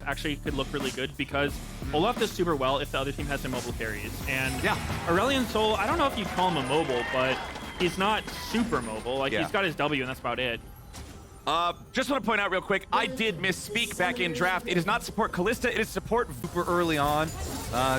actually could look really good because Olaf does super well if the other team has some mobile carries. And yeah, Aurelion Sol, I don't know if you'd call him a mobile, but he's not super mobile. Like, he's got his W, and that's about it. Just want to point out real quick, I did misspeak back in draft. It is not support Kalista, it is support Super early on.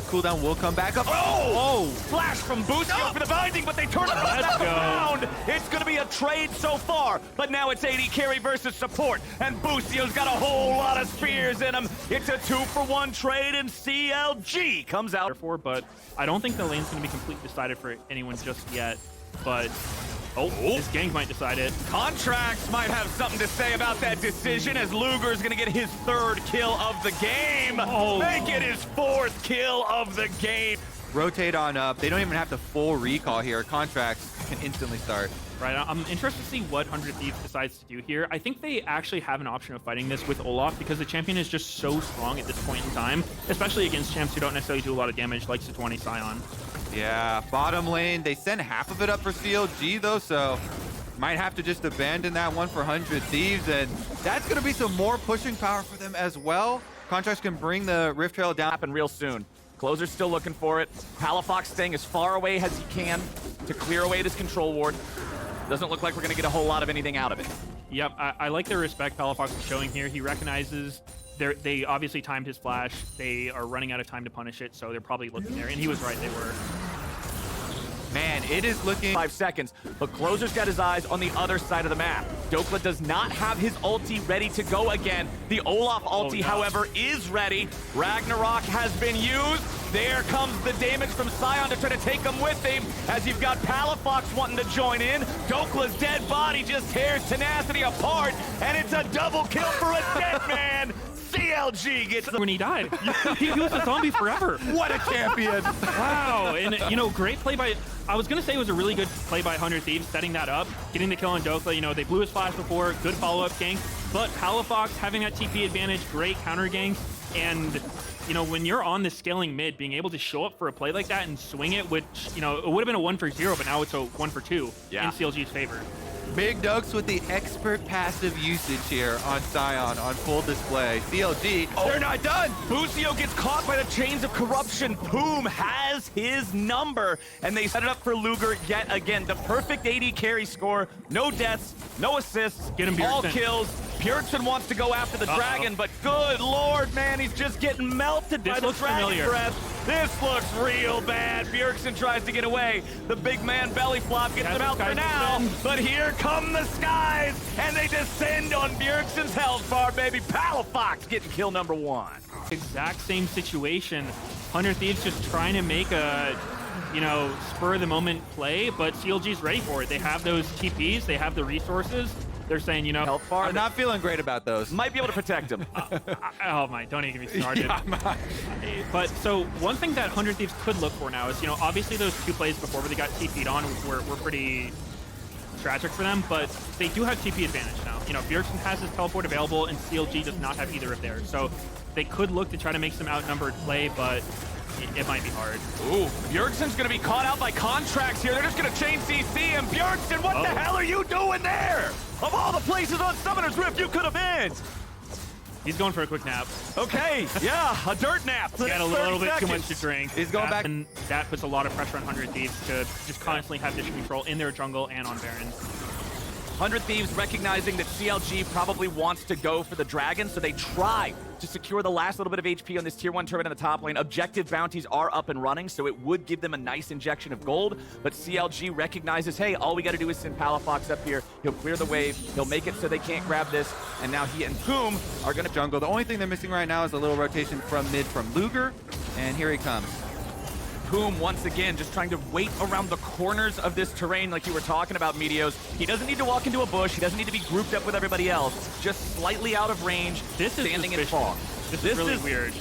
Cooldown will come back up. Oh! Flash from Boostio for the binding, but they turn it back around. It's going to be a trade so far, but now it's AD carry versus support, and Boostio's got a whole lot of spears in him. It's a 2-for-1 trade, and CLG comes out. Therefore, but I don't think the lane's going to be completely decided for anyone just yet, but... Oh, this gang might decide it. Contracts might have something to say about that decision as Luger's gonna get his 3rd kill of the game. Make it his 4th kill of the game. Rotate on up. They don't even have to full recall here. Contracts can instantly start. Right, I'm interested to see what 100 Thieves decides to do here. I think they actually have an option of fighting this with Olaf because the champion is just so strong at this point in time, especially against champs who don't necessarily do a lot of damage like Sejuani Sion. Yeah, bottom lane, they send half of it up for CLG though, so might have to just abandon that one for 100 Thieves, and that's gonna be some more pushing power for them as well. Contracts can bring the Rift Trail down. Happen real soon. Closer's still looking for it. Palafox staying as far away as he can to clear away this control ward. Doesn't look like we're gonna get a whole lot of anything out of it. Yep, I like the respect Palafox is showing here. He recognizes they obviously timed his flash. They are running out of time to punish it, so they're probably looking there. And he was right, they were. Man, it is looking... 5 seconds, but Closer's got his eyes on the other side of the map. Dokla does not have his ulti ready to go again. The Olaf ulti, however, is ready. Ragnarok has been used. There comes the damage from Sion to try to take him with him, as you've got Palafox wanting to join in. Dokla's dead body just tears Tenacity apart, and it's a double kill for a dead man. CLG gets... When he died, he was a zombie forever. What a champion. Wow, and you know, great play by... I was going to say it was a really good play by 100 Thieves, setting that up, getting the kill on Dokla. You know, they blew his flash before, good follow-up gank, but Palafox having that TP advantage, great counter gank, and... You know, when you're on the scaling mid, being able to show up for a play like that and swing it, which, you know, it would have been a 1-for-0, but now it's a 1-for-2 in CLG's favor. Big Ducks with the expert passive usage here on Sion on full display. CLG, they're not done. Boostio gets caught by the chains of corruption. Poom has his number, and they set it up for Luger yet again. The perfect AD carry score. No deaths, no assists, get him, all kills. Bjergsen wants to go after the dragon, but good lord, man, he's just getting melted by the dragon breath. This looks real bad. Bjergsen tries to get away. The big man belly flop gets him out for now, but here come the skies, and they descend on Bjergsen's health bar, baby. Palafox getting kill number 1. Exact same situation. 100 Thieves just trying to make a, you know, spur-of-the-moment play, but CLG's ready for it. They have those TPs, they have the resources. They're saying, you know, health bar. I'm not feeling great about those. Might be able to protect him. Oh my, don't even get me started. But so one thing that 100 Thieves could look for now is, you know, obviously those 2 plays before where they got TP'd on were pretty tragic for them, but they do have TP advantage now. You know, Bjergsen has his teleport available and CLG does not have either of theirs. So they could look to try to make some outnumbered play, but it might be hard. Ooh, Bjergsen's gonna be caught out by contracts here. They're just gonna chain CC, and Bjergsen, what the hell are you doing there? Of all the places on Summoner's Rift you could have been. He's going for a quick nap. Okay, yeah, a dirt nap. He had a little bit too much to drink. He's going back. And that puts a lot of pressure on 100 Thieves to just constantly have vision control in their jungle and on Baron. 100 Thieves recognizing that CLG probably wants to go for the dragon, so they try to secure the last little bit of HP on this tier 1 turret in the top lane. Objective bounties are up and running, so it would give them a nice injection of gold, but CLG recognizes, hey, all we got to do is send Palafox up here. He'll clear the wave. He'll make it so they can't grab this, and now he and Poom are going to jungle. The only thing they're missing right now is a little rotation from mid from Luger, and here he comes. Poom once again just trying to wait around the corners of this terrain like you were talking about, Meteos. He doesn't need to walk into a bush. He doesn't need to be grouped up with everybody else. Just slightly out of range, standing in fog. This is really weird.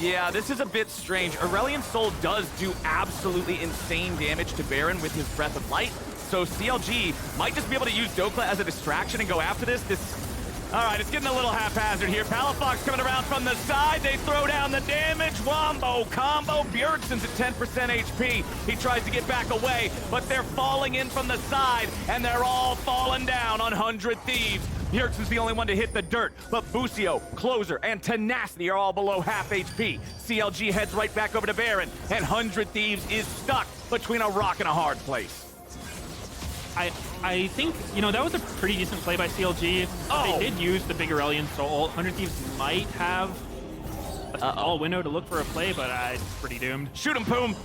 Yeah, this is a bit strange. Aurelion Sol does do absolutely insane damage to Baron with his Breath of Light, so CLG might just be able to use Dokla as a distraction and go after this. All right, it's getting a little haphazard here. Palafox coming around from the side. They throw down the damage. Wombo combo. Bjergsen's at 10% HP. He tries to get back away, but they're falling in from the side, and they're all falling down on 100 Thieves. Bjergsen's the only one to hit the dirt, but Busio, Closer, and Tenacity are all below half HP. CLG heads right back over to Baron, and 100 Thieves is stuck between a rock and a hard place. I think, you know, that was a pretty decent play by CLG. Oh. They did use the big Aurelion Soul. 100 Thieves might have a small window to look for a play, but it's pretty doomed. Shoot him, Poom!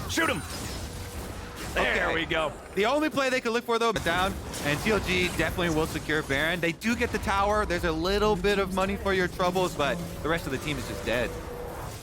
Shoot him! There we go. The only play they could look for, though, is down, and CLG definitely will secure Baron. They do get the tower. There's a little bit of money for your troubles, but the rest of the team is just dead.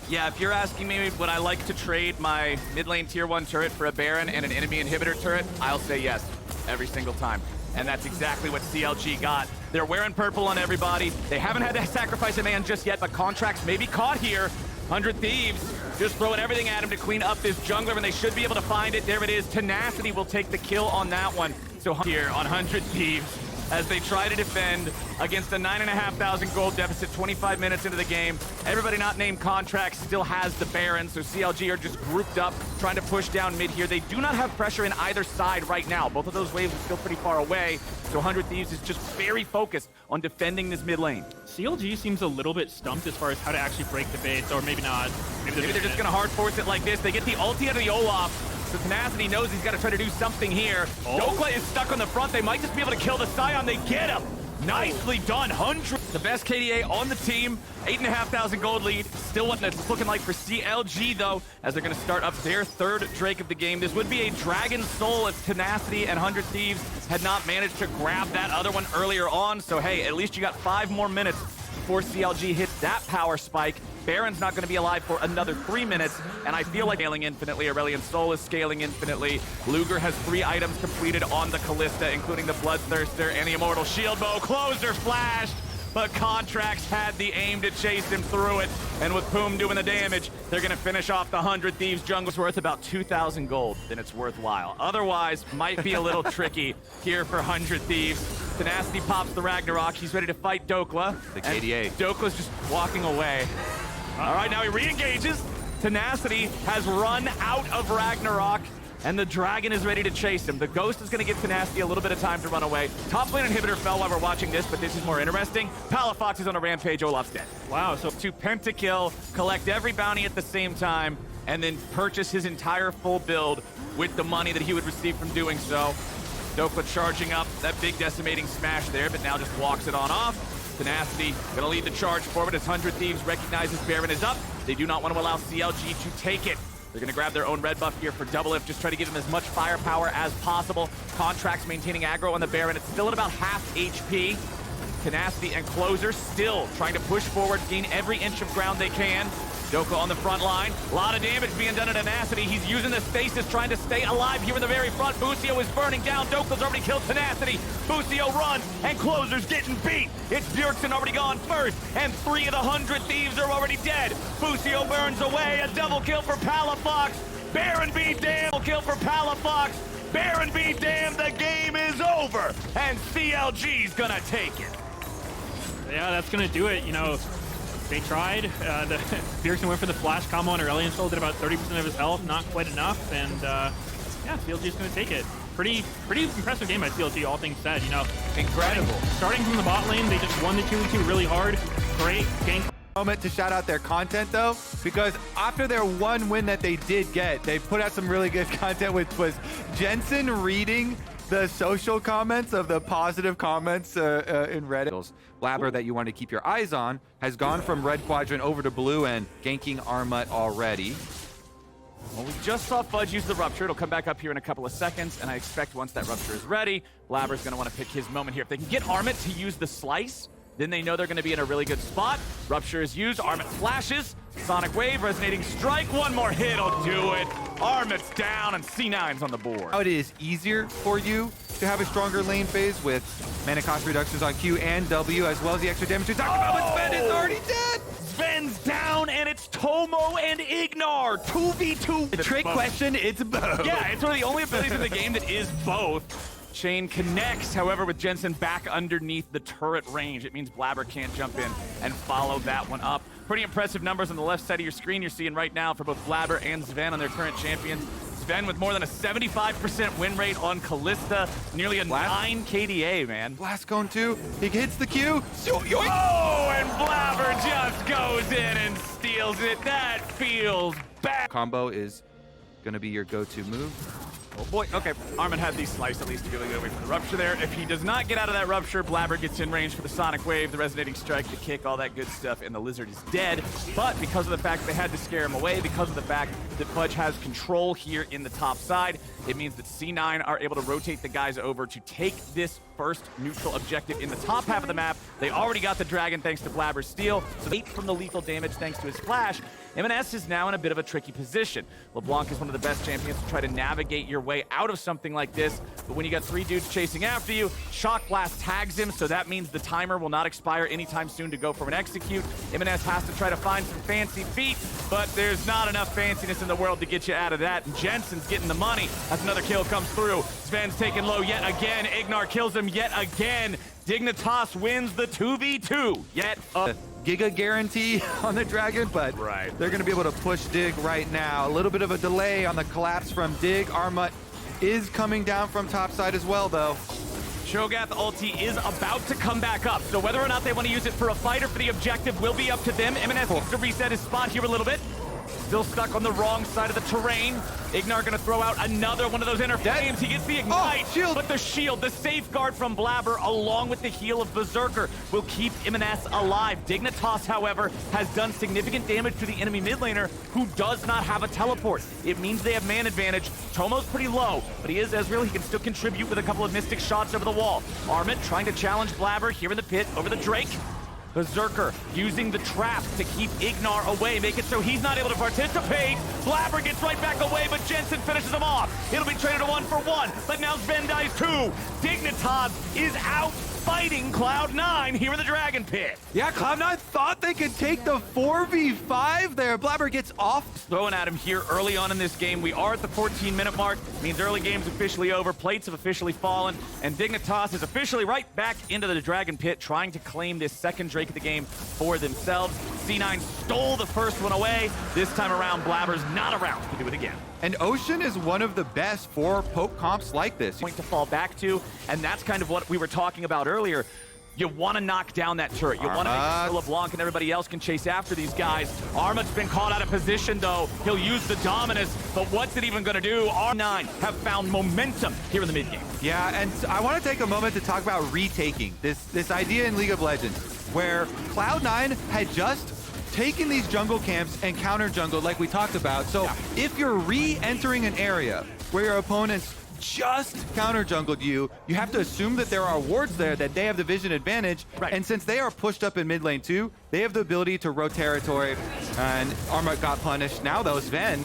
Yeah, if you're asking me would I like to trade my mid lane tier 1 turret for a Baron and an enemy inhibitor turret, I'll say yes, every single time. And that's exactly what CLG got. They're wearing purple on everybody. They haven't had to sacrifice a man just yet, but Contracts may be caught here. 100 Thieves just throwing everything at him to clean up this jungler, and they should be able to find it. There it is. Tenacity will take the kill on that one. So here on 100 Thieves, as they try to defend against a 9,500 gold deficit 25 minutes into the game. Everybody not named Contracts still has the Baron, so CLG are just grouped up, trying to push down mid here. They do not have pressure in either side right now. Both of those waves are still pretty far away, so 100 Thieves is just very focused on defending this mid lane. CLG seems a little bit stumped as far as how to actually break the base, or maybe not. Maybe they're just going to hard force it like this. They get the ulti out of the Olaf. So Tenacity knows he's got to try to do something here. Dokla is stuck on the front. They might just be able to kill the Scion. They get him. Nicely done. 100. The best KDA on the team. 8,500 gold lead. Still what it's looking like for CLG, though, as they're going to start up their third Drake of the game. This would be a Dragon Soul if Tenacity and 100 Thieves had not managed to grab that other one earlier on. So, hey, at least you got 5 more minutes before CLG hits that power spike. Baron's not going to be alive for another 3 minutes, and I feel like scaling infinitely. Aurelion Soul is scaling infinitely. Luger has 3 items completed on the Callista, including the Bloodthirster and the Immortal Shield Bow. Closer flashed, but Contracts had the aim to chase him through it, and with Poom doing the damage, they're going to finish off the 100 Thieves jungle's worth about 2,000 gold, then it's worthwhile. Otherwise, might be a little tricky here for 100 Thieves. Tenacity pops the Ragnarok. He's ready to fight Dokla. The KDA. Dokla's just walking away. All right, now he re-engages. Tenacity has run out of Ragnarok, and the Dragon is ready to chase him. The Ghost is going to give Tenacity a little bit of time to run away. Top lane inhibitor fell while we're watching this, but this is more interesting. Palafox is on a rampage. Olaf's dead. Wow, so To pentakill, collect every bounty at the same time, and then purchase his entire full build with the money that he would receive from doing so. Dokla charging up that big decimating smash there, but now just walks it on off. Tenacity gonna lead the charge forward as 100 Thieves recognizes Baron is up. They do not want to allow CLG to take it. They're gonna grab their own red buff here for Double If, just try to give them as much firepower as possible. Contracts maintaining aggro on the Baron. It's still at about half HP. Tenacity and Closer still trying to push forward, gain every inch of ground they can. Dokla on the front line. A lot of damage being done to Tenacity. He's using the stasis, trying to stay alive here in the very front. Busio is burning down. Dokla's already killed Tenacity. Busio runs, and Closer's getting beat. It's Bjergsen already gone first, and 3 of the 100 Thieves are already dead. Busio burns away. A double kill for Palafox. Baron be damned. Double kill for Palafox. Baron be damned. The game is over, and CLG's gonna take it. yeah, that's going to do it. You know, they tried. Bjergsen went for the flash combo on Aurelion Soul, did about 30% of his health, not quite enough, and yeah, CLG's going to take it. Pretty impressive game by CLG, all things said. You know, Incredible. Starting from the bot lane, they just won the 2v2 really hard. Great gank. Moment to shout out their content, though, because after their one win that they did get, they put out some really good content, which was Jensen reading the social comments of the positive comments in Reddit. Blabber that you want to keep your eyes on has gone from red quadrant over to blue and ganking Armut already. Well, we just saw Fudge use the Rupture. It'll come back up here in a couple of seconds, and I expect once that Rupture is ready, Blabber's going to want to pick his moment here. If they can get Armut to use the Slice, then they know they're going to be in a really good spot. Rupture is used. Armut flashes. Sonic Wave, Resonating Strike. One more hit will do it. Armut's down, and C9's on the board. It is easier for you to have a stronger lane phase with mana cost reductions on Q and W, as well as the extra damage we talked about, but Sven is already dead! Sven's down, and it's Tomo and Ignar. 2v2. The trick question, it's both. Yeah, it's one of the only abilities in the game that is both. Chain connects, however, with Jensen back underneath the turret range. It means Blabber can't jump in and follow that one up. Pretty impressive numbers on the left side of your screen you're seeing right now for both Blabber and Sven on their current champions. Sven with more than a 75% win rate on Kalista, nearly a 9 KDA, man. Blast Cone 2, he hits the Q. Yoink. Oh, and Blabber just goes in and steals it. That feels bad. Combo is gonna be your go-to move. Oh boy, okay. Armin had the slice at least to be able to get away from the rupture there. If he does not get out of that rupture, Blabber gets in range for the Sonic Wave, the Resonating Strike, the kick, all that good stuff, and the Lizard is dead. But because of the fact they had to scare him away, because of the fact that Fudge has control here in the top side, it means that C9 are able to rotate the guys over to take this first neutral objective in the top half of the map. They already got the Dragon thanks to Blabber's steal, so 8 from the lethal damage thanks to his flash. M&S is now in a bit of a tricky position. LeBlanc is one of the best champions to try to navigate your way out of something like this, but when you got 3 dudes chasing after you, Shock Blast tags him, so that means the timer will not expire anytime soon to go for an execute. M&S has to try to find some fancy feet, but there's not enough fanciness in the world to get you out of that, and Jensen's getting the money as another kill comes through. Sven's taken low yet again. Ignar kills him yet again. Dignitas wins the 2v2 yet Giga guarantee on the Dragon, but they're going to be able to push Dig right now. A little bit of a delay on the collapse from Dig. Armut is coming down from top side as well, though. Cho'Gath ulti is about to come back up, so whether or not they want to use it for a fight or for the objective will be up to them. M&S needs to reset his spot here a little bit. Still stuck on the wrong side of the terrain. Ignar gonna throw out another one of those inner flames. He gets the ignite, but the shield, the safeguard from Blabber, along with the heal of Berserker, will keep M&S alive. Dignitas, however, has done significant damage to the enemy mid laner, who does not have a teleport. It means they have man advantage. Tomo's pretty low, but he is Ezreal. He can still contribute with a couple of mystic shots over the wall. Armin trying to challenge Blabber here in the pit over the Drake. Berserker using the trap to keep Ignar away, make it so he's not able to participate. Blabber gets right back away, but Jensen finishes him off. It'll be traded to 1-for-1, but now Sven dies too. Dignitas is out fighting Cloud9 here in the Dragon Pit. Yeah, Cloud9 thought they could take the 4v5 there. Blabber gets off. Throwing at him here early on in this game. We are at the 14-minute mark. Means early game's officially over. Plates have officially fallen. And Dignitas is officially right back into the Dragon Pit, trying to claim this second Drake of the game for themselves. C9 stole the first one away. This time around, Blabber's not around to do it again. And Ocean is one of the best for poke comps like this. Point to fall back to, and that's kind of what we were talking about earlier. You want to knock down that turret. You want to make sure LeBlanc and everybody else can chase after these guys. Armut's been caught out of position, though. He'll use the Dominus, but what's it even going to do? R9 have found momentum here in the mid game. Yeah, and I want to take a moment to talk about retaking. This idea in League of Legends, where Cloud9 had just taken these jungle camps and counter jungle like we talked about. So if you're re-entering an area where your opponents just counter jungled you, you have to assume that there are wards there, that they have the vision advantage. And since they are pushed up in mid lane too, they have the ability to row territory. And Armut got punished. Now though, Sven.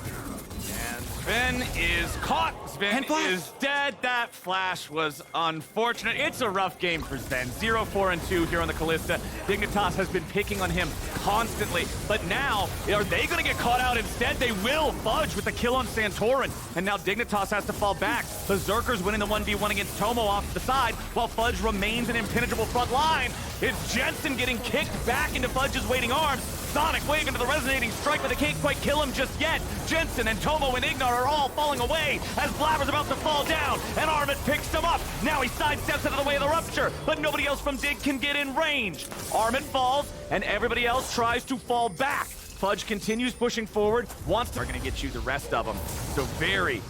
And Sven is caught. Sven is dead. That flash was unfortunate. It's a rough game for Sven. 0-4-2 here on the Kalista. Dignitas has been picking on him constantly, but now, are they going to get caught out instead? They will. Fudge with the kill on Santorin, and now Dignitas has to fall back. Berserker's winning the 1v1 against Tomo off to the side, while Fudge remains an impenetrable front line. It's Jensen getting kicked back into Fudge's waiting arms. Sonic Wave into the Resonating Strike, but they can't quite kill him just yet. Jensen and Tomo and Ignar are all falling away as Blabber's about to fall down, and Armut picks him up. Now he sidesteps out of the way of the rupture, but nobody else from Dig can get in range. Armut falls, and everybody else tries to fall back. Fudge continues pushing forward, wants to... We're gonna get you the rest of them. So very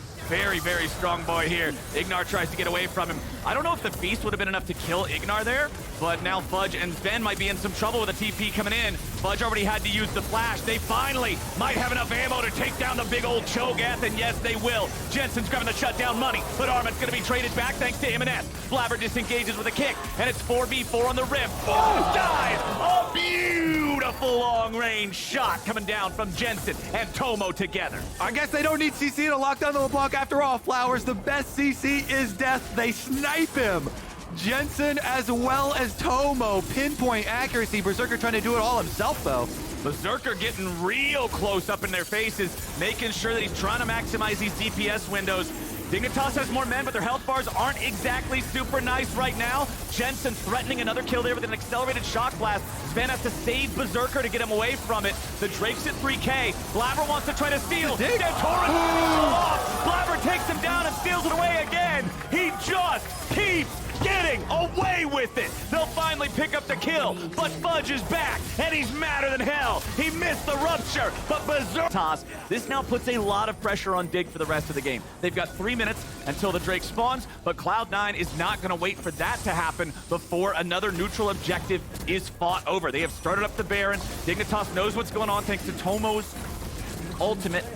strong boy here. Ignar tries to get away from him. I don't know if the Feast would have been enough to kill Ignar there, but now Fudge and Sven might be in some trouble with a TP coming in. Fudge already had to use the flash. They finally might have enough ammo to take down the big old Cho'Gath, and yes, they will. Jensen's grabbing the shutdown money, but Armut's gonna be traded back thanks to M&S. Blabber disengages with a kick, and it's 4v4 on the Rift. Oh, dies! A beautiful long-range shot coming down from Jensen and Tomo together. I guess they don't need CC to lock down the LeBlanc after all. Flowers, the best CC is death. They snipe him. Jensen as well as Tomo. Pinpoint accuracy. Berserker trying to do it all himself, though. Berserker getting real close up in their faces, making sure that he's trying to maximize these DPS windows. Dignitas has more men, but their health bars aren't exactly super nice right now. Jensen threatening another kill there with an accelerated shock blast. Sven has to save Berserker to get him away from it. The Drake's at 3K. Blabber wants to try to steal. Santorin off. Blabber takes him down and steals it away again. He just keeps getting away with it. They'll finally pick up the kill, but Fudge is back, and he's madder than hell. He missed the rupture, but Berserk toss. This now puts a lot of pressure on Dig for the rest of the game. They've got 3 minutes until the Drake spawns, but Cloud9 is not going to wait for that to happen before another neutral objective is fought over. They have started up the Baron. Dignitas knows what's going on thanks to Tomo's ultimate.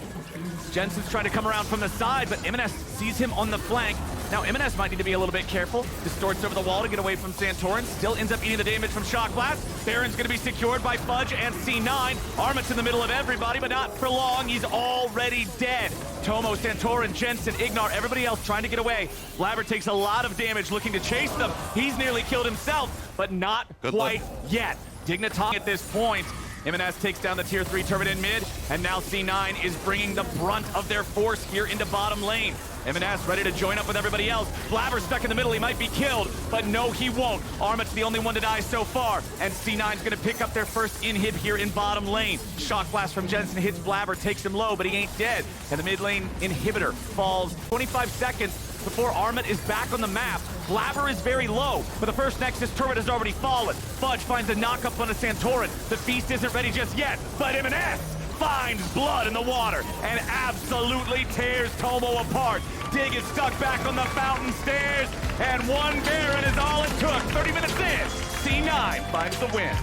Jensen's trying to come around from the side, but M&S sees him on the flank. Now, M&S might need to be a little bit careful. Distorts over the wall to get away from Santorin. Still ends up eating the damage from Shock Blast. Baron's going to be secured by Fudge and C9. Armit's in the middle of everybody, but not for long. He's already dead. Tomo, Santorin, Jensen, Ignar, everybody else trying to get away. Blabber takes a lot of damage looking to chase them. He's nearly killed himself, but not quite yet. Dignitas at this point. M&S takes down the tier 3 turret in mid, and now C9 is bringing the brunt of their force here into bottom lane. M&S ready to join up with everybody else. Blabber stuck in the middle, he might be killed, but no, he won't. Armit's the only one to die so far, and C9's gonna pick up their first inhib here in bottom lane. Shock blast from Jensen hits Blabber, takes him low, but he ain't dead. And the mid lane inhibitor falls 25 seconds before Armit is back on the map. Blabber is very low, but the first Nexus turret has already fallen. Fudge finds a knock-up on a Santorin. The feast isn't ready just yet, but M&S finds blood in the water and absolutely tears Tomo apart. Dig is stuck back on the fountain stairs, and one Baron is all it took. 30 minutes in, C9 finds the win.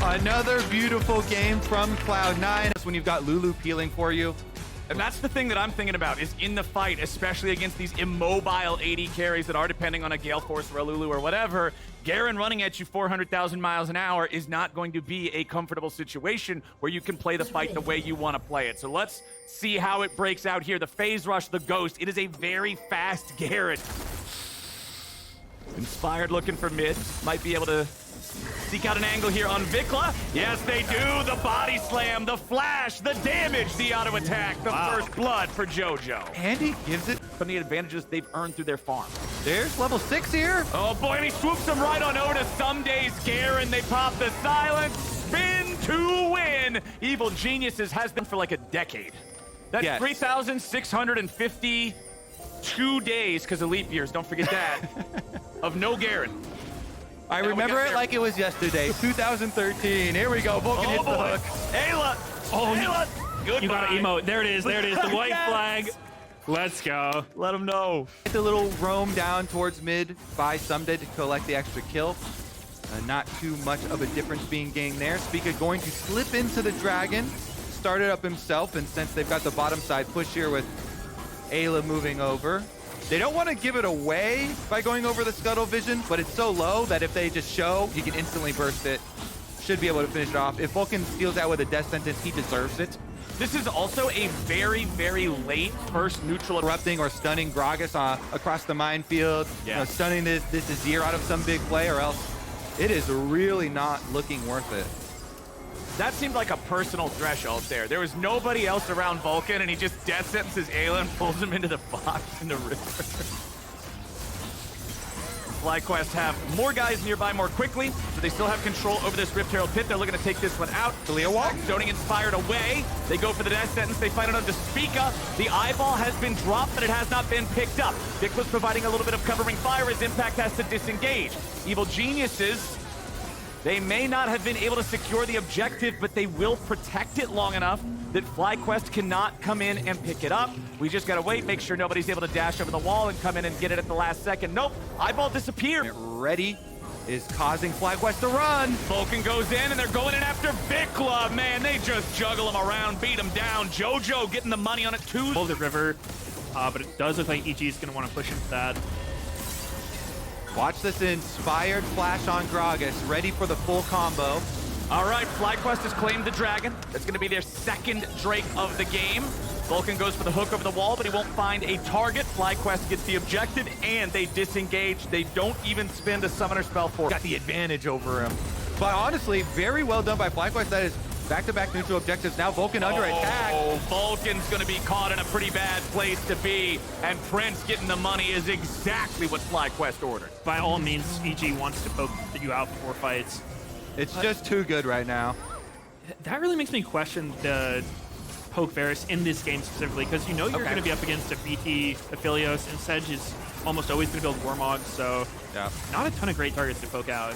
Another beautiful game from Cloud9. When you've got Lulu peeling for you. And that's the thing that I'm thinking about, is in the fight, especially against these immobile AD carries that are depending on a Gale Force or a Lulu or whatever, Garen running at you 400,000 miles an hour is not going to be a comfortable situation where you can play the fight the way you want to play it. So let's see how it breaks out here. The phase rush, the Ghost, it is a very fast Garen. Inspired looking for mid, might be able to seek out an angle here on Vikla. Yes, they do. The body slam, the flash, the damage, the auto attack, the first blood for JoJo. And he gives it From the advantages they've earned through their farm. There's level 6 here. Oh boy, and he swoops him right on over to Some Days Garen. They pop the silence. Spin to win. Evil Geniuses has been for like a decade. That's Yes. 3,652 days, because of leap years, don't forget that, of no Garen. I remember it like it was yesterday. 2013. Here we go. Vulcan hits the hook. Ayla! Oh, Ayla! Goodbye. You got to emote. There it is. There it is. The white Yes. flag. Let's go. Let him know. It's a little roam down towards mid by Someday to collect the extra kill. Not too much of a difference being gained there. Spica going to slip into the dragon. Start it up himself, and since they've got the bottom side push here with Ayla moving over, they don't want to give it away by going over the Scuttle Vision, but it's so low that if they just show, he can instantly burst it. Should be able to finish it off. If Vulcan steals that with a death sentence, he deserves it. This is also a very, very late first neutral. Interrupting or stunning Gragas across the minefield. Yeah. You know, stunning this Azir out of some big play, or else it is really not looking worth it. That seemed like a personal threshold there. There was nobody else around Vulcan, and he just death sentences Ayla and pulls him into the box in the river. FlyQuest have more guys nearby more quickly, so they still have control over this Rift Herald pit. They're looking to take this one out. Talia walk. Zoning inspired away. They go for the death sentence. They find it on Despika. The eyeball has been dropped, but it has not been picked up. Vic was providing a little bit of covering fire as Impact has to disengage. Evil Geniuses, they may not have been able to secure the objective, but they will protect it long enough that FlyQuest cannot come in and pick it up. We just gotta wait, make sure nobody's able to dash over the wall and come in and get it at the last second. Nope, eyeball disappeared. Ready is causing FlyQuest to run. Vulcan goes in, and they're going in after Vikla. Man, they just juggle him around, beat him down. JoJo getting the money on it too. Pull the river, but it does look like EG is going to want to push into that. Watch this inspired flash on Gragas, ready for the full combo. All right, FlyQuest has claimed the dragon. That's going to be their second Drake of the game. Vulcan goes for the hook over the wall, but he won't find a target. FlyQuest gets the objective, and they disengage. They don't even spend a summoner spell for it. Got the advantage over him. But honestly, very well done by FlyQuest. That is Back-to-back neutral objectives. Now Vulcan under attack. Oh, Vulcan's going to be caught in a pretty bad place to be, and Prince getting the money is exactly what FlyQuest ordered. By all means, EG wants to poke you out before fights. It's just too good right now. That really makes me question the poke Varus in this game specifically, because you know you're going to be up against a BT Aphelios, and Sedge is almost always going to build Warmog, so not a ton of great targets to poke out.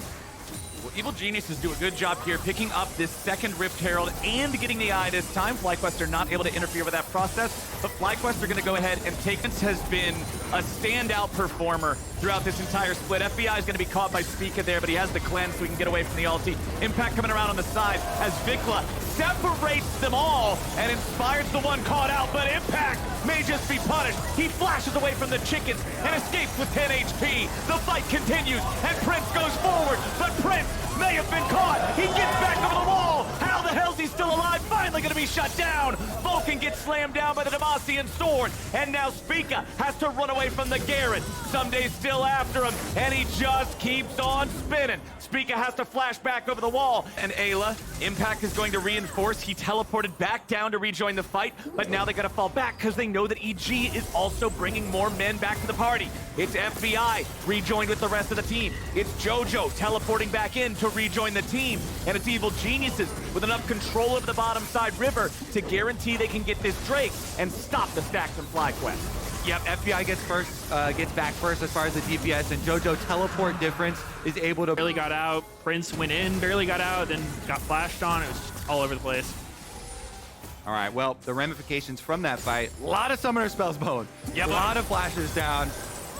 Well, Evil Geniuses do a good job here picking up this second Rift Herald and getting the eye this time. FlyQuest are not able to interfere with that process, but FlyQuest are going to go ahead and take this. Has been a standout performer throughout this entire split. FBI is going to be caught by Spica there, but he has the cleanse so he can get away from the ulti. Impact coming around on the side as Vikla separates them all and inspires the one caught out, but Impact may just be punished. He flashes away from the chickens and escapes with 10 HP. The fight continues, and Prince goes forward, but Prince may have been caught. He gets back over the wall. How the hell's he still alive? Finally going to be shut down. Vulcan gets slammed down by the Demacian sword, and now Spica has to run away from the Garen. Sunday's still after him, and he just keeps on spinning. Spica has to flash back over the wall, and Ayla, Impact is going to reinforce. He teleported back down to rejoin the fight, but now they got to fall back because they know that EG is also bringing more men back to the party. It's FBI rejoined with the rest of the team. It's JoJo teleporting back in to rejoin the team, and it's Evil Geniuses with enough control of the bottom side river to guarantee they can get this Drake and stop the stacks from FlyQuest. Yep, FBI gets back first as far as the DPS, and JoJo teleport difference is able to... Barely got out. Prince went in, barely got out, then got flashed on. It was just all over the place. All right, well, the ramifications from that fight, a lot of summoner spells, Bone. Yep. A lot of flashes down,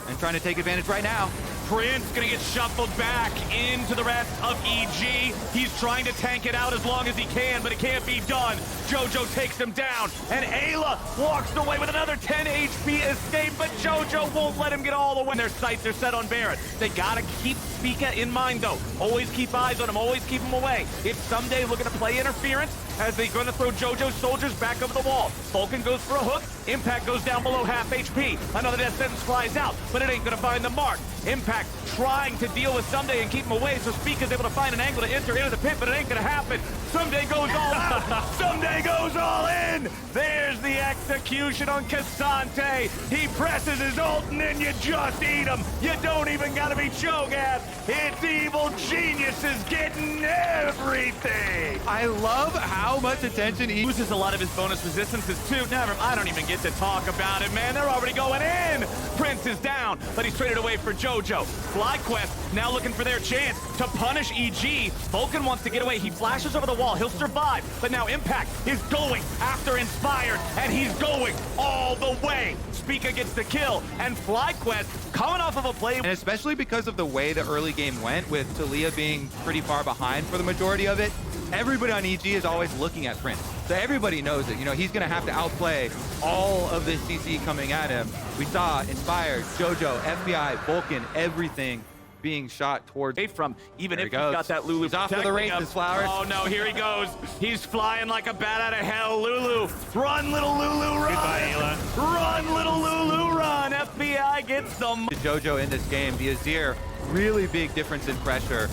and trying to take advantage right now. Prince gonna get shuffled back into the rest of EG. He's trying to tank it out as long as he can, but it can't be done. JoJo takes him down, and Ayla walks away with another 10 HP escape, but JoJo won't let him get all the way. Their sights are set on Barret. They gotta keep Spica in mind, though. Always keep eyes on him, always keep him away. If someday looking to play interference, as they're going to throw JoJo's soldiers back over the wall. Vulcan goes for a hook. Impact goes down below half HP. Another death sentence flies out, but it ain't going to find the mark. Impact trying to deal with Someday and keep him away, so Spica's able to find an angle to enter into the pit, but it ain't going to happen. Someday goes all out. Someday goes all in. There's the execution on Cassante. He presses his ult, and then you just eat him. You don't even got to be Cho'Gath. It's Evil Geniuses getting everything. I love how much attention he Loses a lot of his bonus resistances too. I don't even get to talk about it, man. They're already going in. Prince is down, but he's traded away for JoJo. FlyQuest now looking for their chance to punish EG. Vulcan wants to get away. He flashes over the wall. He'll survive, but now Impact is going after Inspired, and he's going all the way. Spica gets the kill, and FlyQuest coming off of a play. And especially because of the way the early game went, with Talia being pretty far behind for the majority of it, everybody on EG is always looking at Prince. So everybody knows it. You know, he's going to have to outplay all of this CC coming at him. We saw Inspired, JoJo, FBI, Vulcan, everything being shot towards from, even there if he's got that Lulu. He's off to the races, Flowers. Oh no, here he goes. He's flying like a bat out of hell. Lulu, run, little Lulu, run. Goodbye, Ayla. Run, little Lulu, run. FBI gets some. JoJo in this game, the Azir, really big difference in pressure,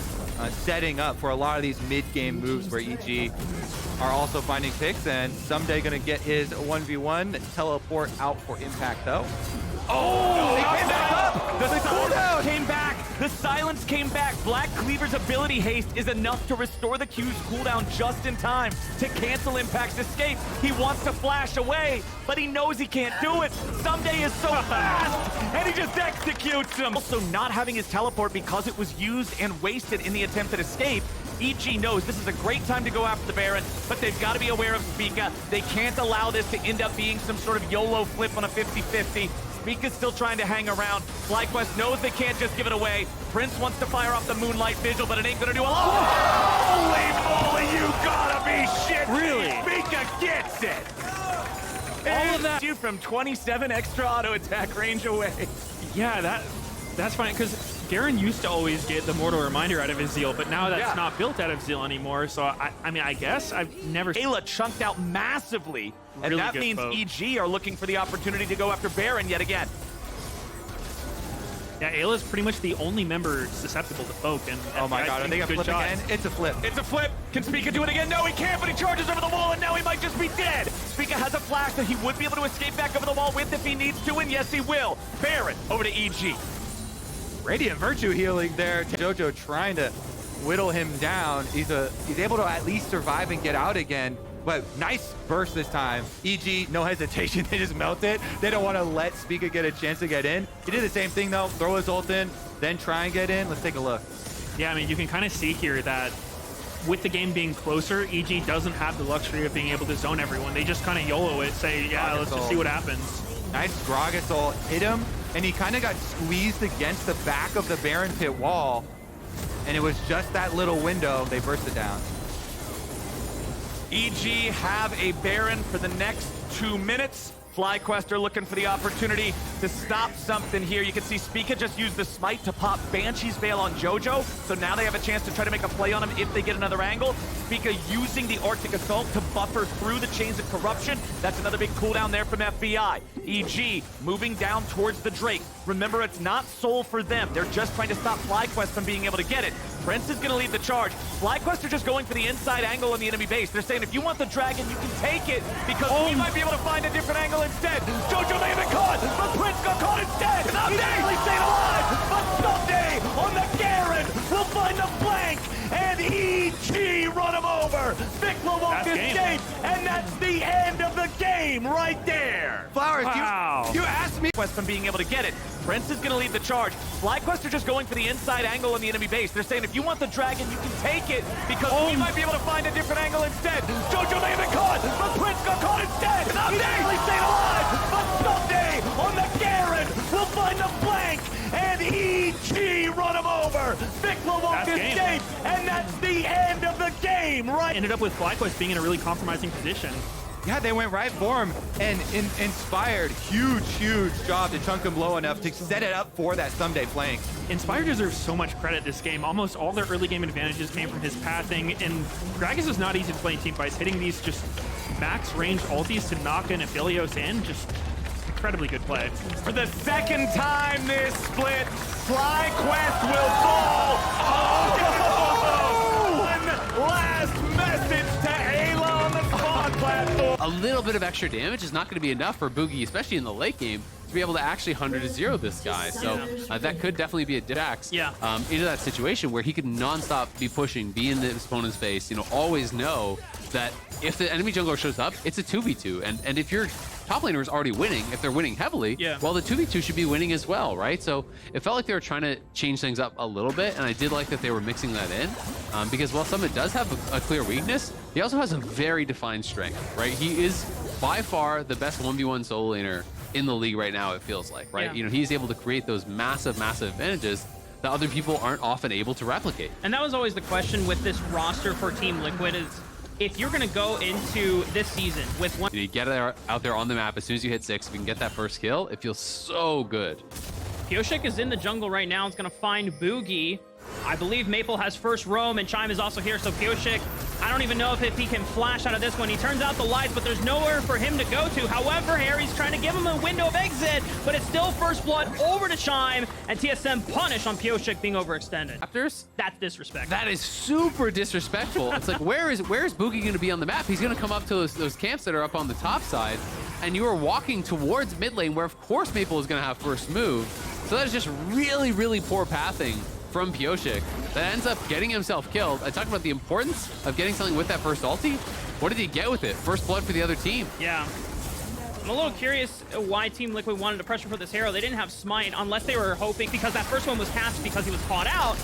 setting up for a lot of these mid-game moves where EG are also finding picks, and Someday gonna get his 1v1 teleport out for Impact though. Oh, he came back up. The cooldown silence came back. The silence came back. Black Cleaver's ability haste is enough to restore the Q's cooldown just in time to cancel Impact's escape. He wants to flash away, but he knows he can't do it. Someday is so fast, and he just executes him. Also, not having his teleport because it was used and wasted in the attempted escape. EG knows this is a great time to go after the Baron, but they've got to be aware of Spica. They can't allow this to end up being some sort of YOLO flip on a 50-50. Spica's still trying to hang around. FlyQuest knows they can't just give it away. Prince wants to fire off the Moonlight Vigil, but it ain't gonna do a lot. Holy moly, you gotta be shit! Really? Spica gets it! All of that you from 27 extra auto attack range away. Yeah, that's fine, because Garen used to always get the Mortal Reminder out of his Zeal, but now that's not built out of Zeal anymore, so I mean, I guess I've never... Ayla chunked out massively, and Really that good means poke. EG are looking for the opportunity to go after Baron yet again. Yeah, Ayla's pretty much the only member susceptible to poke. And Oh my god, are they gonna flip again? It's a flip. It's a flip. Can Spica do it again? No, he can't, but he charges over the wall, and now he might just be dead. Spica has a flash that he would be able to escape back over the wall with if he needs to, and yes, he will. Baron over to EG. Radiant Virtue healing there. Jojo trying to whittle him down. He's able to at least survive and get out again. But nice burst this time. EG, no hesitation. They just melt it. They don't want to let Spica get a chance to get in. He did the same thing, though. Throw his ult in, then try and get in. Let's take a look. Yeah, I mean, you can kind of see here that with the game being closer, EG doesn't have the luxury of being able to zone everyone. They just kind of YOLO it, say, yeah, let's just see what happens. Nice Gragas ult hit him, and he kind of got squeezed against the back of the Baron pit wall. And it was just that little window. They burst it down. EG have a Baron for the next 2 minutes. FlyQuest are looking for the opportunity to stop something here. You can see Spica just used the smite to pop Banshee's Veil on Jojo, so now they have a chance to try to make a play on him if they get another angle. Spica using the Arctic Assault to buffer through the chains of corruption. That's another big cooldown there from FBI. EG moving down towards the Drake. Remember, it's not soul for them. They're just trying to stop FlyQuest from being able to get it. Prince is going to lead the charge. FlyQuest are just going for the inside angle on the enemy base. They're saying, if you want the dragon, you can take it, because we might be able to find a different angle instead. Jojo may have been caught, but Prince got caught instead. He's actually staying alive, but someday on the Garen, we'll find the flank, and EG run him over. Vikla won't escape, and that's the end of the game right there. Flowers, Wow. you asked me. Quest from being able to get it. Prince is going to lead the charge. FlyQuest are just going for the inside angle on the enemy base. They're saying, if you want the dragon, you can take it, because we might be able to find a different angle instead. Jojo may have been caught, but Prince got caught instead. He's actually staying alive, but someday on the Garen, we'll find the flank, and EG run him over. Vikla won't escape, and that's the end of the game, right? Ended up with FlyQuest being in a really compromising position. Yeah, they went right for him, and Inspired, huge job to chunk him low enough to set it up for that someday flank. Inspire deserves so much credit this game. Almost all their early game advantages came from his pathing, and Gragas is not easy to play in team fights. Hitting these just max range ultis to knock an Aphelios in, just incredibly good play. For the second time this split, FlyQuest will fall. One last message to Ayla on the spawn platform. A little bit of extra damage is not going to be enough for Boogie, especially in the late game, to be able to actually 100-0 this guy. So that could definitely be a Dax into that situation where he could nonstop be pushing, be in the opponent's face, you know, always know that if the enemy jungler shows up, it's a 2v2. And if your top laner is already winning, if they're winning heavily, well, the 2v2 should be winning as well, right? So it felt like they were trying to change things up a little bit, and I did like that they were mixing that in, because while Summit does have a clear weakness, he also has a very defined strength, right? He is by far the best 1v1 solo laner in the league right now, it feels like, right? You know, he's able to create those massive advantages that other people aren't often able to replicate. And that was always the question with this roster for Team Liquid is, if you're going to go into this season with one... You get out there on the map as soon as you hit 6, if you can get that first kill, it feels so good. Pioshik is in the jungle right now. It's going to find Boogie. I believe Maple has first roam, and Chime is also here, so Pioshik, I don't even know if he can flash out of this one. He turns out the lights, but there's nowhere for him to go to. However, Harry's trying to give him a window of exit, but it's still first blood over to Chime, and TSM punish on Pioshik being overextended. Raptors? That's disrespectful. That is super disrespectful. It's like, where is Boogie going to be on the map? He's going to come up to those camps that are up on the top side, and you are walking towards mid lane, where of course Maple is going to have first move. So that is just really poor pathing from Pioshik that ends up getting himself killed. I talked about the importance of getting something with that first ulti. What did he get with it? First blood for the other team. Yeah. I'm a little curious why Team Liquid wanted to pressure for this hero. They didn't have Smite unless they were hoping, because that first one was cast because he was caught out.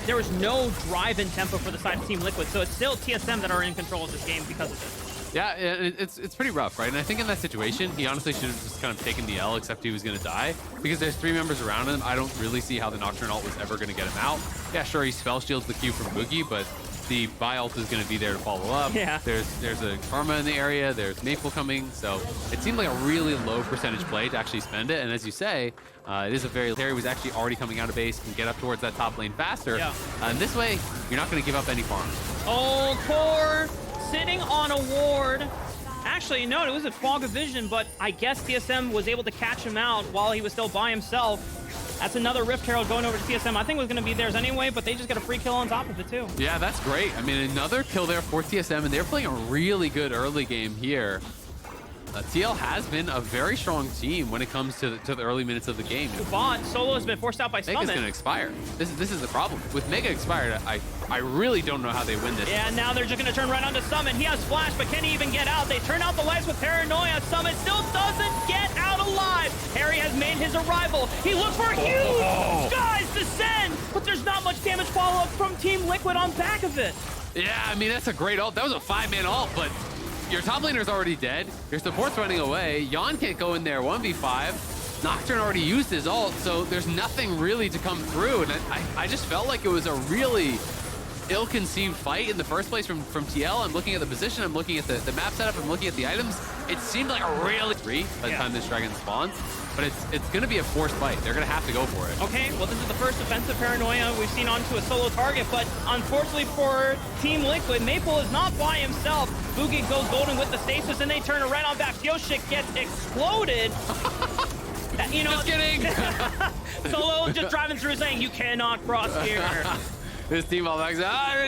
There was no drive in tempo for the side of Team Liquid, so it's still TSM that are in control of this game because of this. Yeah, it's pretty rough, right? And I think in that situation, he honestly should have just kind of taken the L, except he was going to die. Because there's 3 members around him, I don't really see how the Nocturne ult was ever going to get him out. Yeah, sure, he spell shields the Q from Boogie, but the Vi ult is going to be there to follow up. Yeah. There's a Karma in the area, there's Maple coming, so it seemed like a really low percentage play to actually spend it. And as you say, it is a very... Harry was actually already coming out of base, can get up towards that top lane faster. Yeah. And this way, you're not going to give up any farm. Oh, Core sitting on a ward. Actually, no, it was a fog of vision, but I guess TSM was able to catch him out while he was still by himself. That's another Rift Herald going over to TSM. I think it was going to be theirs anyway, but they just get a free kill on top of it too. Yeah, that's great. I mean, another kill there for TSM, and they're playing a really good early game here. TL has been a very strong team when it comes to the early minutes of the game. Bot Solo has been forced out by Summit. Mega's going to expire. This is the problem. With Mega expired, I really don't know how they win this. Yeah, now they're just going to turn right onto Summit. He has Flash, but can he even get out? They turn out the lights with Paranoia. Summit still doesn't get out alive. Harry has made his arrival. He looks for huge Skies descend, but there's not much damage follow-up from Team Liquid on back of it. Yeah, I mean, that's a great ult. That was a 5-man ult, but your top laner's already dead. Your support's running away. Yon can't go in there 1v5. Nocturne already used his ult, so there's nothing really to come through. And I just felt like it was a really ill-conceived fight in the first place from TL. I'm looking at the position, I'm looking at the map setup, I'm looking at the items. It seemed like a really by the time this dragon spawns, but it's going to be a forced fight. They're going to have to go for it. Okay, well, this is the first offensive Paranoia we've seen onto a solo target, but unfortunately for Team Liquid, Maple is not by himself. Boogie goes golden with the stasis, and they turn it right on back. Yoshik gets exploded. You know, Just kidding. Solo just driving through saying, you cannot cross here. This team all back,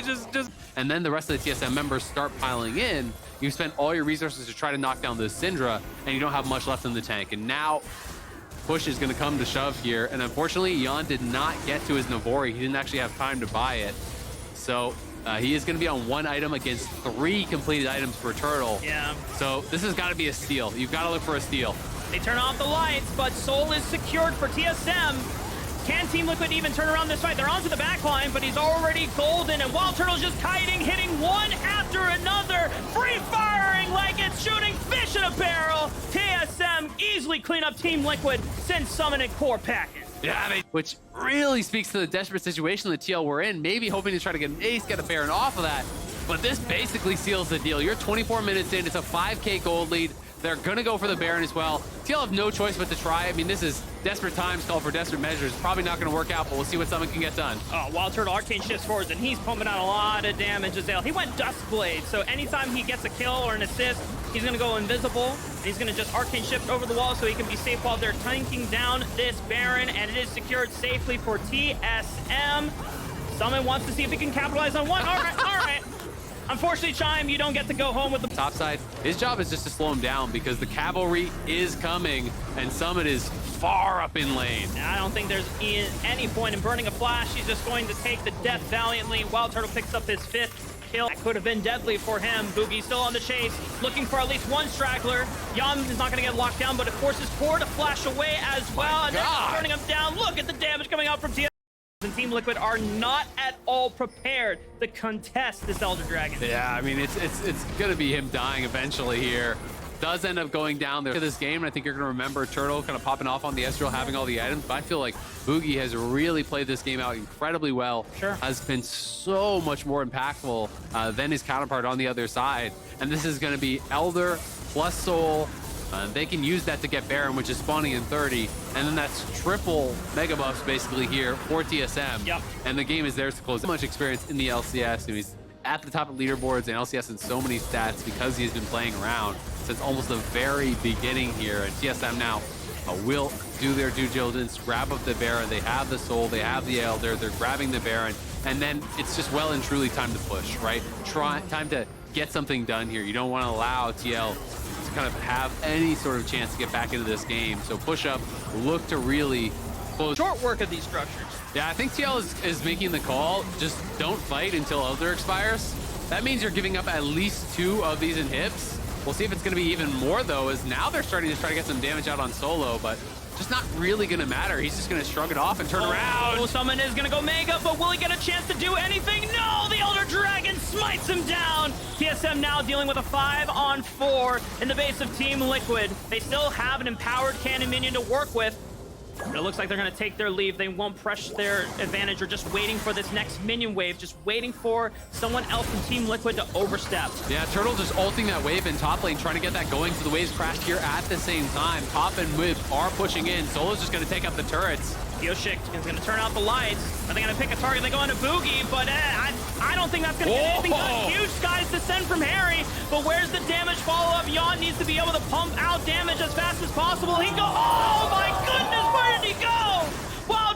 just. And then the rest of the TSM members start piling in. You spent all your resources to try to knock down this Syndra, and you don't have much left in the tank. And now, push is going to come to shove here. And unfortunately, Yon did not get to his Navori. He didn't actually have time to buy it. So he is going to be on 1 item against 3 completed items for Turtle. Yeah. So this has got to be a steal. You've got to look for a steal. They turn off the lights, but Soul is secured for TSM. Can Team Liquid even turn around this fight? They're onto the back line, but he's already golden, and Wild Turtle's just kiting, hitting one after another, free firing like it's shooting fish in a barrel. TSM easily clean up Team Liquid, send Summon and Core packing. Yeah, which really speaks to the desperate situation the TL were in, maybe hoping to try to get an ace, get a Baron off of that. But this basically seals the deal. You're 24 minutes in, it's a 5K gold lead. They're gonna go for the Baron as well. TL have no choice but to try. I mean, this is desperate times call for desperate measures. Probably not gonna work out, but we'll see what Summon can get done. Oh, Wild Turtle Arcane shifts forwards, and he's pumping out a lot of damage as well. He went Duskblade, so anytime he gets a kill or an assist, he's gonna go invisible. And he's gonna just Arcane shift over the wall so he can be safe while they're tanking down this Baron, and it is secured safely for TSM. Summon wants to see if he can capitalize on one. All right. Unfortunately, Chime, you don't get to go home with the top side. His job is just to slow him down because the cavalry is coming and Summit is far up in lane. I don't think there's any point in burning a flash. He's just going to take the death valiantly. Wild Turtle picks up his 5th kill. That could have been deadly for him. Boogie still on the chase, looking for at least one straggler. Yon is not going to get locked down, but it forces Core to flash away as well. And then turning him down. Look at the damage coming out from TSM. And Team Liquid are not at all prepared to contest this Elder Dragon. Yeah, I mean, it's going to be him dying eventually here. Does end up going down there to this game, and I think you're going to remember Turtle kind of popping off on the Ezreal, having all the items, but I feel like Boogie has really played this game out incredibly well. Sure. Has been so much more impactful than his counterpart on the other side, and this is going to be Elder plus Soul. They can use that to get Baron, which is spawning in 30, and then that's triple mega buffs basically here for TSM. Yep. And the game is theirs to close. So much experience in the LCS, and he's at the top of leaderboards and LCS in so many stats because he's been playing around since almost the very beginning here. And TSM now will do their due diligence, grab up the Baron. They have the Soul, they have the Elder, they're grabbing the Baron, and then it's just well and truly time to push, right? Time to get something done here. You don't want to allow TL to kind of have any sort of chance to get back into this game. So push up, look to really close. Short work of these structures. Yeah, I think TL is making the call. Just don't fight until Elder expires. That means you're giving up at least 2 of these inhibs. We'll see if it's going to be even more, though, as now they're starting to try to get some damage out on Solo, but just not really going to matter. He's just going to shrug it off and turn around. Summon is going to go Mega, but will he get a chance to do anything? No! The Elder Dragon smites him down! TSM now dealing with a 5-on-4 in the base of Team Liquid. They still have an empowered cannon minion to work with, but it looks like they're going to take their leave. They won't press their advantage. They're just waiting for this next minion wave, just waiting for someone else from Team Liquid to overstep. Yeah, Turtle just ulting that wave in top lane, trying to get that going, so the waves crashed here at the same time. Top and mid are pushing in. Solo's just going to take up the turrets. Yoshik is going to turn out the lights. Are they going to pick a target? They go into Boogie, but I don't think that's going to get anything done. Huge Skies descend from Harry, but where's the damage follow-up? Yon needs to be able to pump out damage as fast as possible. He go, oh my goodness, where did he go? Wild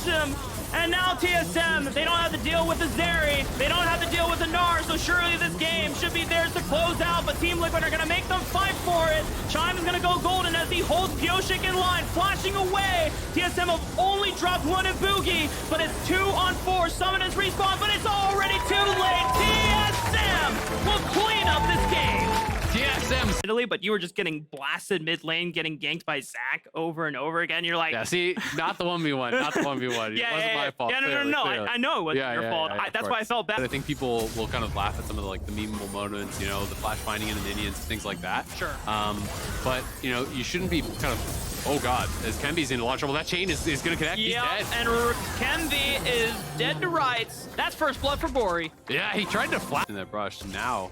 him. And now TSM, they don't have to deal with the Zeri. They don't have to deal with the Gnar, so surely this game should be theirs to close out, but Team Liquid are going to make them fight for it. Chime is going to go golden as he holds Pioshik in line, flashing away. TSM have only dropped one in Boogie, but it's 2 on 4. Summon is respawn, but it's already too late. TSM will clean up this game. TSM. Italy, but you were just getting blasted mid lane, getting ganked by Zach over and over again. You're like, Yeah, see, not the 1v1, not the 1v1. yeah, it wasn't my fault. Yeah, no, clearly. I know it wasn't your fault. That's why I felt bad. I think people will kind of laugh at some of the, like, the memeable moments, you know, the flash finding in the minions, things like that. Sure. But, you know, you shouldn't be kind of, oh God, as Kemby's in a lot of trouble. That chain is going to connect. He's dead. And Kemby is dead to rights. That's first blood for Gory. Yeah, he tried to flash in that brush. Now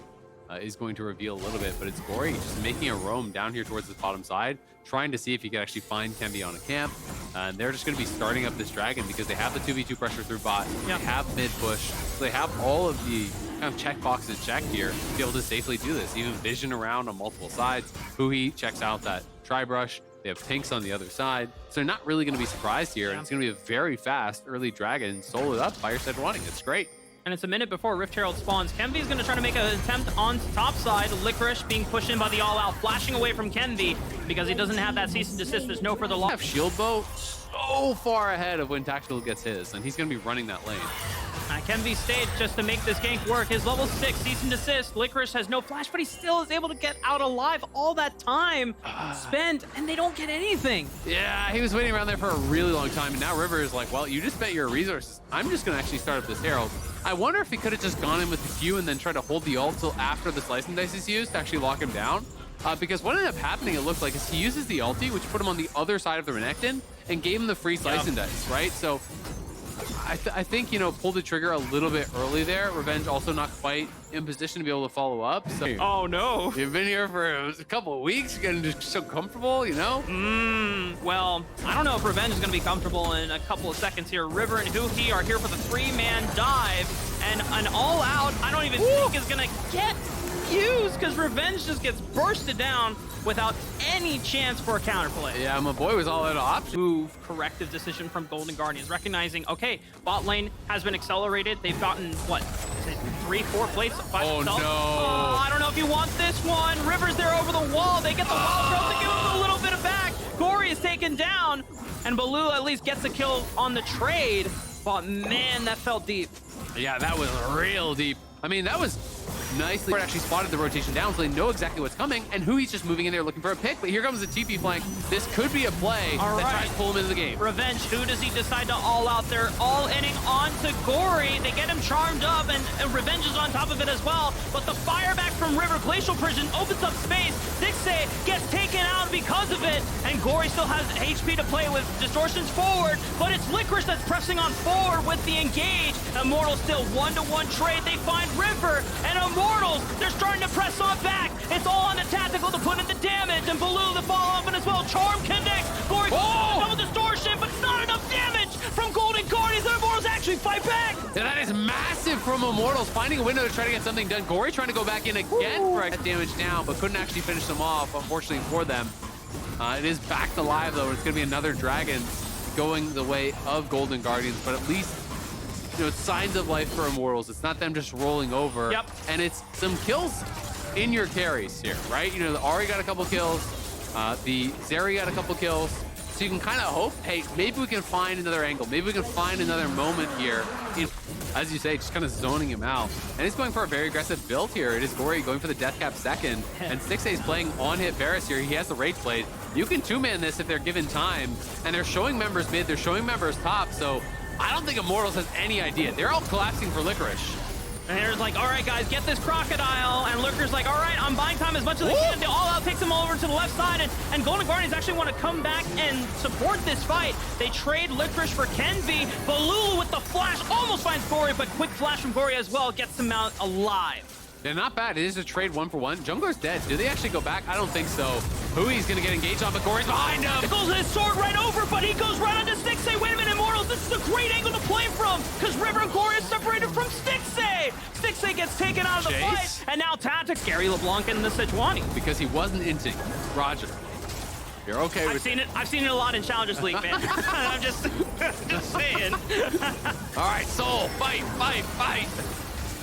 is going to reveal a little bit, but it's Gory just making a roam down here towards the bottom side, trying to see if he can actually find Kemby on a camp. And they're just going to be starting up this dragon because they have the 2v2 pressure through bot. They have mid push. So they have all of the kind of check boxes checked here to be able to safely do this. Even vision around on multiple sides. Huhi checks out that tri-brush. They have Pinks on the other side. So they're not really going to be surprised here. And it's going to be a very fast early dragon soloed up by your side running. It's great. And it's a minute before Rift Herald spawns. Kenvy's going to try to make an attempt on top side. Licorice being pushed in by the All-Out, flashing away from Kenvy because he doesn't have that cease and desist. There's no further loss. Have Shield Bow so far ahead of when Tactical gets his, and he's going to be running that lane. Kenvy stayed just to make this gank work. His level 6 cease and desist. Licorice has no flash, but he still is able to get out alive all that time spent, and they don't get anything. Yeah, he was waiting around there for a really long time, and now River is like, well, you just spent your resources. I'm just going to actually start up this Herald. I wonder if he could have just gone in with the Q and then tried to hold the ult till after the Slice and Dice is used to actually lock him down. Because what ended up happening, it looked like, is he uses the ulti, which put him on the other side of the Renekton, and gave him the free Slice and Dice, right? So I think, you know, pulled the trigger a little bit early there. Revenge also not quite in position to be able to follow up. So, oh, no. You've been here for a couple of weeks. You're getting just so comfortable, you know? Well, I don't know if Revenge is going to be comfortable in a couple of seconds here. River and Huhi are here for the 3-man dive, and an all-out, I don't even think is going to get used because Revenge just gets bursted down without any chance for a counterplay. Yeah, my boy was all out of options. Move, corrective decision from Golden Guardians, recognizing, okay, bot lane has been accelerated. They've gotten, what, is it 3-4 plates by themselves? No. Oh, I don't know if you want this one. River's there over the wall. They get the wall throw to give him a little bit of back. Gory is taken down, and Baloo at least gets a kill on the trade. But man, that felt deep. Yeah, that was real deep. I mean, that was nicely actually spotted the rotation down, so they know exactly what's coming, and Hui's just moving in there looking for a pick, but here comes the TP flank. This could be a play that tries to pull him into the game. Revenge, who does he decide to all out there? All inning onto Gory. They get him charmed up, and Revenge is on top of it as well, but the fire back from River, Glacial Prison opens up space. Dixie gets taken out because of it, and Gory still has HP to play with. Distortions forward, but it's Licorice that's pressing on forward with the engage. Immortal still 1-to-1 trade. They find River, and Immortals, they're starting to press on back. It's all on the Tactical to put in the damage, and Baloo the follow up and as well. Charm connects. Gory double distortion, but it's not enough damage from Golden Guardians. The Immortals actually fight back. Yeah, that is massive from Immortals, finding a window to try to get something done. Gory trying to go back in again for that damage down, but couldn't actually finish them off, unfortunately for them. It is back to live, though. It's going to be another dragon going the way of Golden Guardians, but at least, you know, it's signs of life for Immortals. It's not them just rolling over. Yep. And it's some kills in your carries here, right? You know, the Ahri got a couple kills. The Zeri got a couple kills. So you can kind of hope, hey, maybe we can find another angle. Maybe we can find another moment here. As you say, just kind of zoning him out. And he's going for a very aggressive build here. It is Gory going for the Death Cap second. And 6A is playing on-hit Varus here. He has the Rage Blade. You can two-man this if they're given time. And they're showing members mid. They're showing members top. So I don't think Immortals has any idea. They're all collapsing for Licorice. And Hater's like, all right, guys, get this crocodile. And Lurker's like, all right, I'm buying time as much as I can. The all-out takes him over to the left side. And Golden Guardians actually want to come back and support this fight. They trade Licorice for Kenvy. Baloo with the flash almost finds Gory, but quick flash from Gory as well gets him out alive. They're not bad. It is a trade 1-for-1. Jungler's dead. Do they actually go back? I don't think so. Hui's going to get engaged on, but Gory's behind him. It goes his sword right over, but he goes right onto Stixay. Wait a minute, Immortals. This is a great angle to play from because River and Gory is separated from Stixay. Stixay gets taken out of the fight, and now Tactic, Gary LeBlanc, and the Sejuani. Because he wasn't inting Roger. You're okay with it. I've seen it a lot in Challengers League, man. I'm just saying. All right, Soul, fight, fight, fight.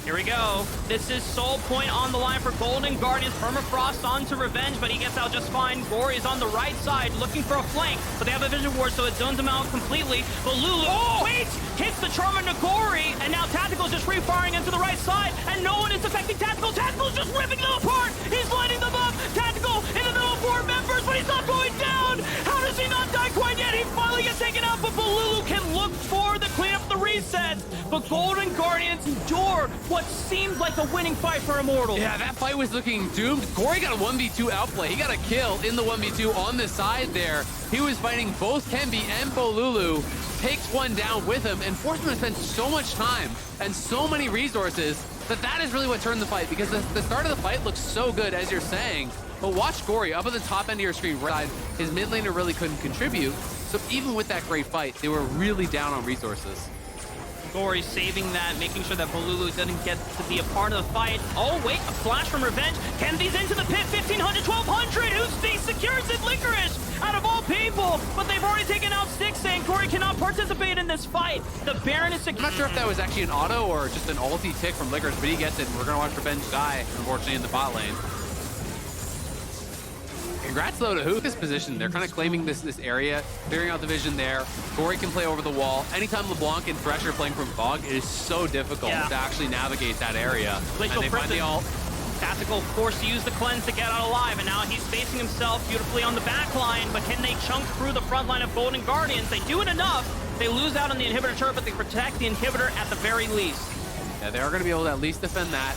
Here we go. This is Soul Point on the line for Golden Guardians. Permafrost onto Revenge, but he gets out just fine. Gory is on the right side looking for a flank, but they have a Vision Ward, so it zones him out completely. But Lulu, hits the charm into Gory, and now Tactical's just free-firing into the right side, and no one is affecting Tactical. Tactical's just ripping them apart. He's lighting them up. Tactical in the middle of 4 members, but he's not going down. How does he not die quite yet? He finally gets taken out, but Balulu can look for the cleanup, the resets. But Golden Guardians endure what seemed like a winning fight for Immortals. Yeah, that fight was looking doomed. Gory got a 1v2 outplay. He got a kill in the 1v2 on the side there. He was fighting both Kemby and Bolulu, takes one down with him, and forced him to spend so much time and so many resources that is really what turned the fight, because the start of the fight looks so good, as you're saying, but watch Gory up at the top end of your screen right side. His mid laner really couldn't contribute, so even with that great fight, they were really down on resources. Gory saving that, making sure that Bolulu doesn't get to be a part of the fight. Oh, wait, a flash from Revenge. Kemby's into the pit, 1,500, 1,200. Who secures it? Licorice, out of all people. But they've already taken out Six, saying Gory cannot participate in this fight. The Baron is I'm not sure if that was actually an auto or just an ulti tick from Licorice, but he gets it, and we're going to watch Revenge die, unfortunately, in the bot lane. Congrats, though, to who this position. They're kind of claiming this area, figuring out the vision there. Gory can play over the wall. Anytime LeBlanc and Thresh are playing from Fog, it is so difficult to actually navigate that area. And they find the ult. Tactical forced to use the cleanse to get out alive, and now he's facing himself beautifully on the back line, but can they chunk through the front line of Golden Guardians? They do it enough. They lose out on the inhibitor turret, but they protect the inhibitor at the very least. Yeah, they are going to be able to at least defend that.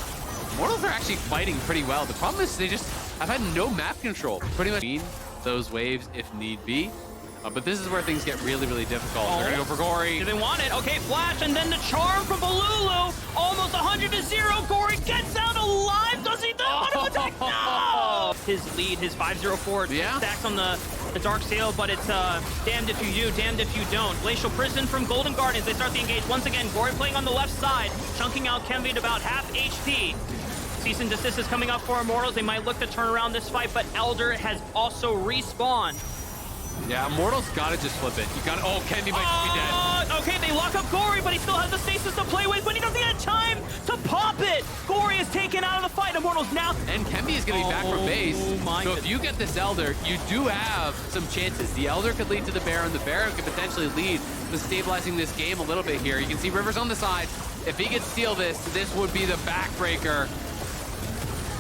Mortals are actually fighting pretty well. The problem is they just have had no map control. Pretty much those waves if need be. But this is where things get really, really difficult. They're going to go for Gory. Do they want it? Okay, flash, and then the charm from Bolulu. Almost 100-0. Gory gets out alive. Does he? Auto attack? No! His lead, his 504 stacks on the Dark Sail, but it's damned if you do, damned if you don't. Glacial Prison from Golden Guardians. They start the engage once again. Gory playing on the left side, chunking out Kemby to about half HP. Cease and desist is coming up for Immortals. They might look to turn around this fight, but Elder has also respawned. Yeah, Immortals gotta just flip it. You gotta. Oh, Kemby might be dead. Okay, they lock up Gory, but he still has the stasis to play with, but he doesn't get time to pop it. Gory is taken out of the fight. Immortals now. And Kemby is gonna be back from base. So if you get this Elder, you do have some chances. The Elder could lead to the Baron. The Baron could potentially lead to stabilizing this game a little bit here. You can see Rivers on the side. If he could steal this, this would be the backbreaker.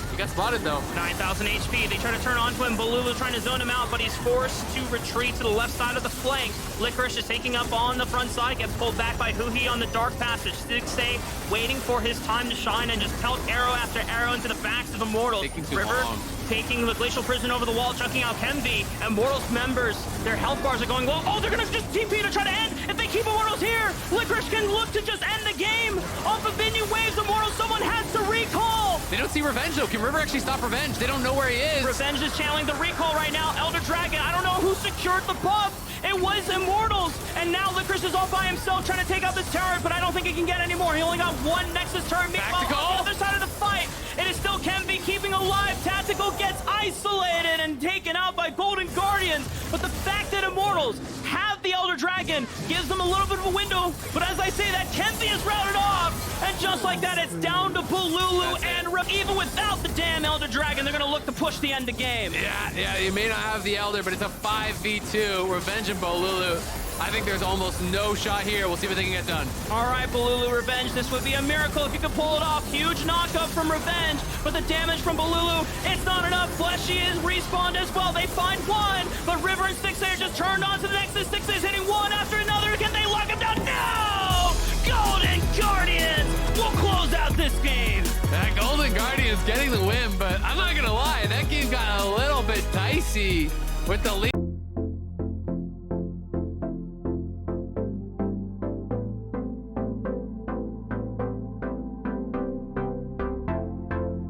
He got spotted, though. 9,000 HP. They try to turn onto him. Balulu trying to zone him out, but he's forced to retreat to the left side of the flank. Licorice is taking up on the front side, gets pulled back by Huhi on the Dark Passage. Stixay waiting for his time to shine and just pelt arrow after arrow into the backs of Immortals. Taking too River long. taking the Glacial Prison over the wall, chunking out Kemby. Immortals members, their health bars are going low. Oh, they're going to just TP to try to end. If they keep Immortals here, Licorice can look to just end the game. Off of Vineyard Waves, Immortals, someone has to recall. They don't see Revenge, though. Can River actually stop Revenge? They don't know where he is. Revenge is channeling the recall right now. Elder Dragon, I don't know who secured the buff. It was Immortals. And now Licorice is all by himself trying to take out this turret, but I don't think he can get any more. He only got one Nexus turret. Meanwhile, on the other side of the fight, it is still Kemby keeping alive. Tactical gets isolated and taken out by Golden Guardians. But the fact that Immortals have the Elder Dragon gives them a little bit of a window. But as I say that, Kemby is routed off. And just like that, it's down to Bolulu and even without the damn Elder Dragon, they're going to look to push the end of game. Yeah, you may not have the Elder, but it's a 5v2. Revenge and Bolulu. I think there's almost no shot here. We'll see what they can get done. All right, Bolulu Revenge. This would be a miracle if you could pull it off. Huge knockup from Revenge, but the damage from Bolulu, it's not enough. Fleshy is respawned as well. They find one, but River and Stixay are just turned on to the Nexus. Stixay is hitting one after another. Can they lock him down? No! Golden Guardians will close out this game. That Golden Guardians getting the win, but I'm not going to lie. That game got a little bit dicey with the lead.